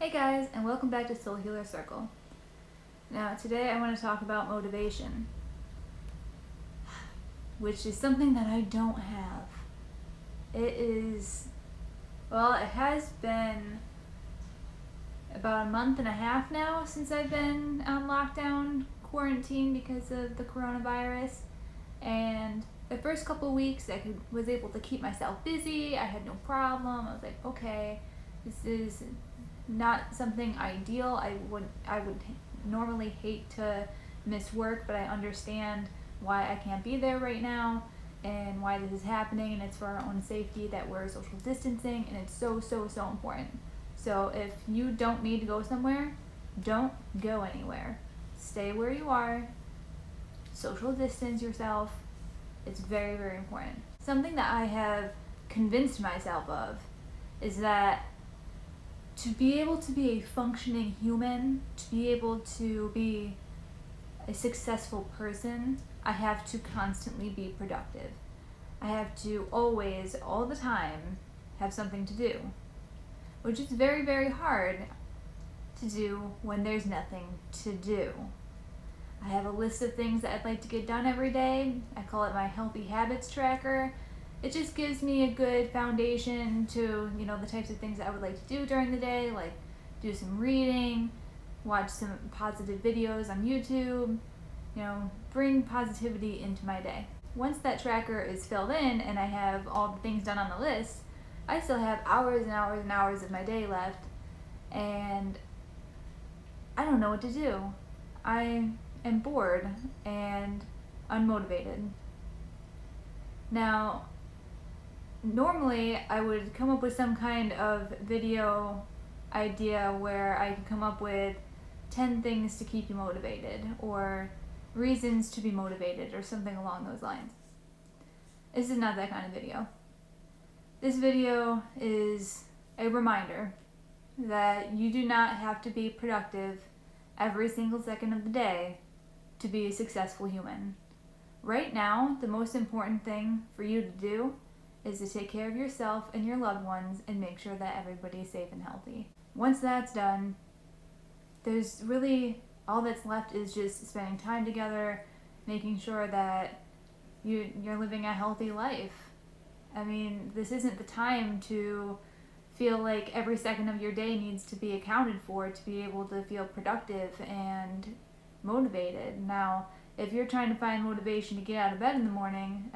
Hey guys, and welcome back to Soul Healer Circle. Now, today I want to talk about motivation, which is something that I don't have. It has been about a month and a half now since I've been on lockdown quarantine because of the coronavirus. And the first couple of weeks was able to keep myself busy. I had no problem. I was like, okay, this is not something ideal. I would normally hate to miss work, but I understand why I can't be there right now and why this is happening, and it's for our own safety that we're social distancing, and it's so important. So if you don't need to go somewhere, don't go anywhere. Stay where you are. Social distance yourself. It's very important. Something that I have convinced myself of is that to be able to be a functioning human, to be able to be a successful person, I have to constantly be productive. I have to always, all the time, have something to do, which is very hard to do when there's nothing to do. I have a list of things that I'd like to get done every day. I call it my healthy habits tracker. It just gives me a good foundation to, the types of things that I would like to do during the day, like do some reading, watch some positive videos on YouTube, bring positivity into my day. Once that tracker is filled in and I have all the things done on the list, I still have hours and hours and hours of my day left, and I don't know what to do. I am bored and unmotivated. Now, normally I would come up with some kind of video idea where I could come up with 10 things to keep you motivated, or reasons to be motivated, or something along those lines. This is not that kind of video. This video is a reminder that you do not have to be productive every single second of the day to be a successful human. Right now, the most important thing for you to do is to take care of yourself and your loved ones and make sure that everybody's safe and healthy. Once that's done, there's really all that's left is just spending time together, making sure that you're living a healthy life. I mean, this isn't the time to feel like every second of your day needs to be accounted for to be able to feel productive and motivated. Now, if you're trying to find motivation to get out of bed in the morning,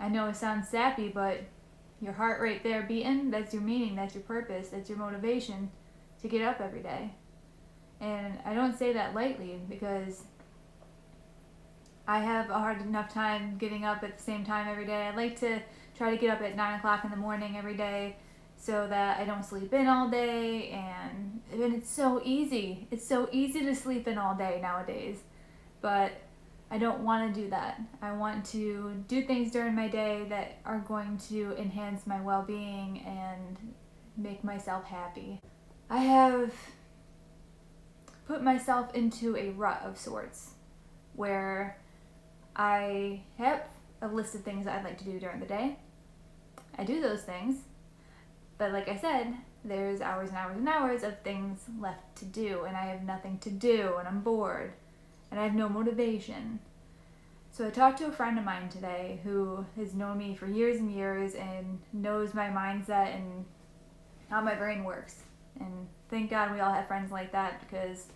I know it sounds sappy, but your heart right there beating, that's your meaning, that's your purpose, that's your motivation to get up every day. And I don't say that lightly, because I have a hard enough time getting up at the same time every day. I like to try to get up at 9 o'clock in the morning every day so that I don't sleep in all day, and it's so easy. It's so easy to sleep in all day nowadays, but I don't want to do that. I want to do things during my day that are going to enhance my well-being and make myself happy. I have put myself into a rut of sorts where I have a list of things that I'd like to do during the day. I do those things, but like I said, there's hours and hours and hours of things left to do, and I have nothing to do, and I'm bored, and I have no motivation. So I talked to a friend of mine today who has known me for years and years and knows my mindset and how my brain works. And thank God we all have friends like that, because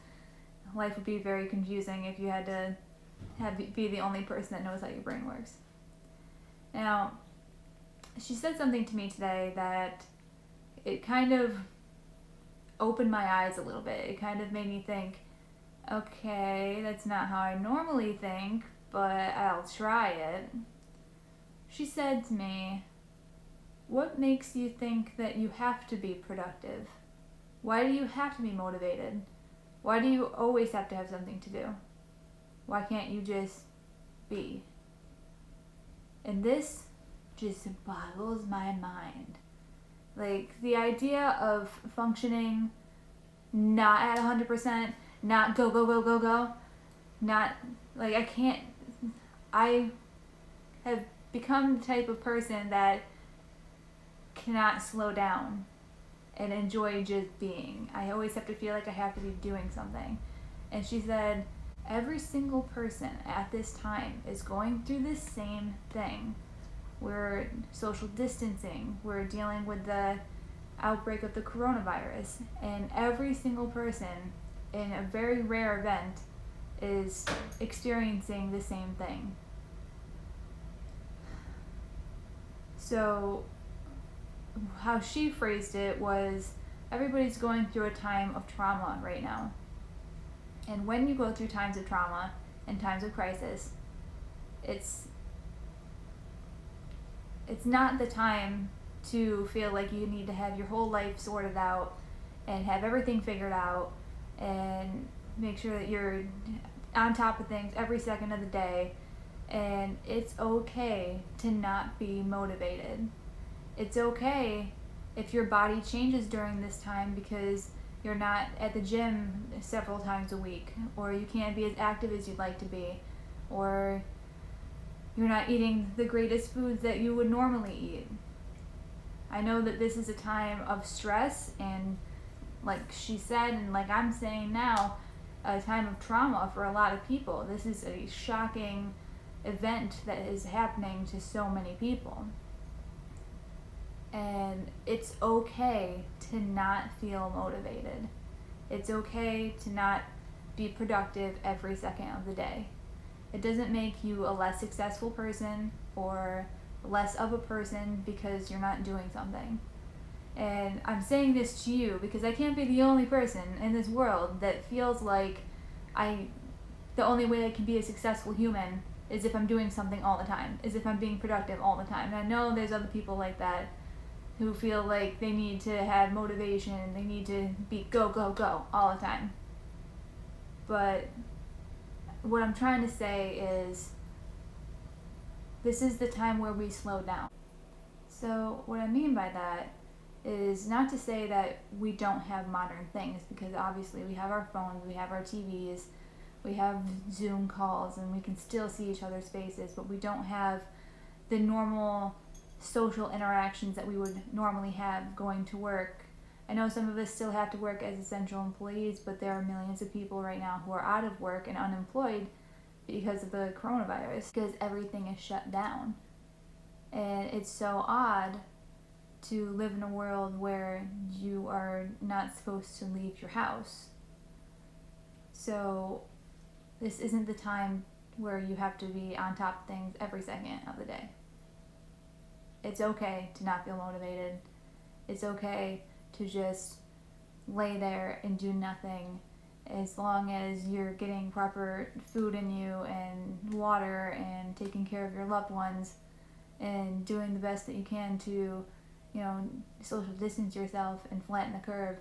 life would be very confusing if you had to be the only person that knows how your brain works. Now, she said something to me today that it kind of opened my eyes a little bit. It kind of made me think, okay, that's not how I normally think, but I'll try it. She said to me, "What makes you think that you have to be productive? Why do you have to be motivated? Why do you always have to have something to do? Why can't you just be?" And this just boggles my mind. Like, the idea of functioning not at 100%, not go, not, like, I have become the type of person that cannot slow down. and enjoy just being. I always have to feel like I have to be doing something. And she said, every single person at this time is going through this same thing. We're social distancing, we're dealing with the outbreak of the coronavirus, and every single person, in a very rare event, is experiencing the same thing. So how she phrased it was, everybody's going through a time of trauma right now. And when you go through times of trauma and times of crisis, it's not the time to feel like you need to have your whole life sorted out and have everything figured out and make sure that you're on top of things every second of the day. And it's okay to not be motivated. It's okay if your body changes during this time because you're not at the gym several times a week, or you can't be as active as you'd like to be, or you're not eating the greatest foods that you would normally eat. I know that this is a time of stress, and like she said, and like I'm saying now, a time of trauma for a lot of people. This is a shocking event that is happening to so many people. And it's okay to not feel motivated. It's okay to not be productive every second of the day. It doesn't make you a less successful person or less of a person because you're not doing something. And I'm saying this to you because I can't be the only person in this world that feels like the only way I can be a successful human is if I'm doing something all the time, is if I'm being productive all the time. And I know there's other people like that who feel like they need to have motivation, they need to be go, go, go all the time. But what I'm trying to say is, this is the time where we slow down. So what I mean by that is not to say that we don't have modern things, because obviously we have our phones, we have our TVs, we have Zoom calls, and we can still see each other's faces, but we don't have the normal social interactions that we would normally have going to work. I know some of us still have to work as essential employees, but there are millions of people right now who are out of work and unemployed because of the coronavirus, because everything is shut down. And it's so odd to live in a world where you are not supposed to leave your house. So this isn't the time where you have to be on top of things every second of the day. It's okay to not feel motivated. It's okay to just lay there and do nothing, as long as you're getting proper food in you and water and taking care of your loved ones and doing the best that you can to, social distance yourself and flatten the curve.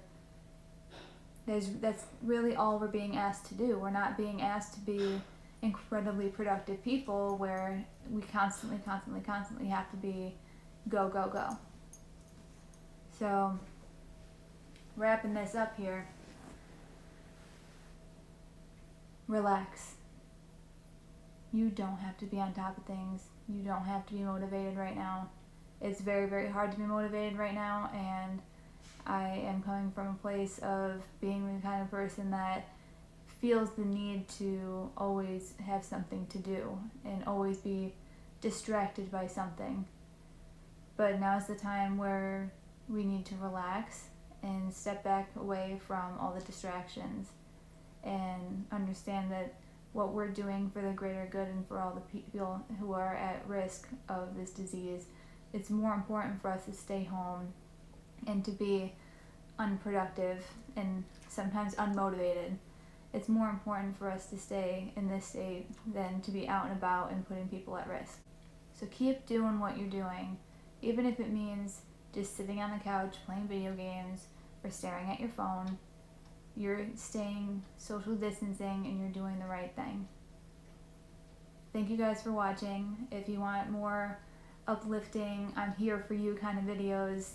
That's really all we're being asked to do. We're not being asked to be incredibly productive people where we constantly have to be go, go, go. So, wrapping this up here, relax. You don't have to be on top of things. You don't have to be motivated right now. It's very, very hard to be motivated right now, and I am coming from a place of being the kind of person that feels the need to always have something to do and always be distracted by something. But now's the time where we need to relax and step back away from all the distractions and understand that what we're doing for the greater good and for all the people who are at risk of this disease, it's more important for us to stay home and to be unproductive and sometimes unmotivated. It's more important for us to stay in this state than to be out and about and putting people at risk. So keep doing what you're doing, even if it means just sitting on the couch playing video games or staring at your phone. You're staying social distancing and you're doing the right thing. Thank you guys for watching. If you want more uplifting, I'm here for you kind of videos,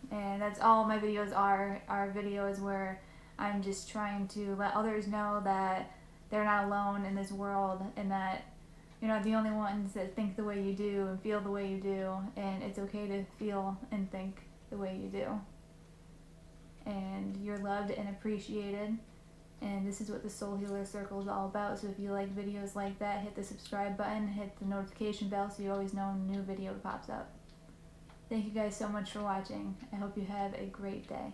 and that's all my videos are videos where I'm just trying to let others know that they're not alone in this world and that you're not the only ones that think the way you do and feel the way you do, and it's okay to feel and think the way you do. and you're loved and appreciated. And this is what the Soul Healer Circle is all about. So if you like videos like that, hit the subscribe button, hit the notification bell so you always know when a new video pops up. Thank you guys so much for watching. I hope you have a great day.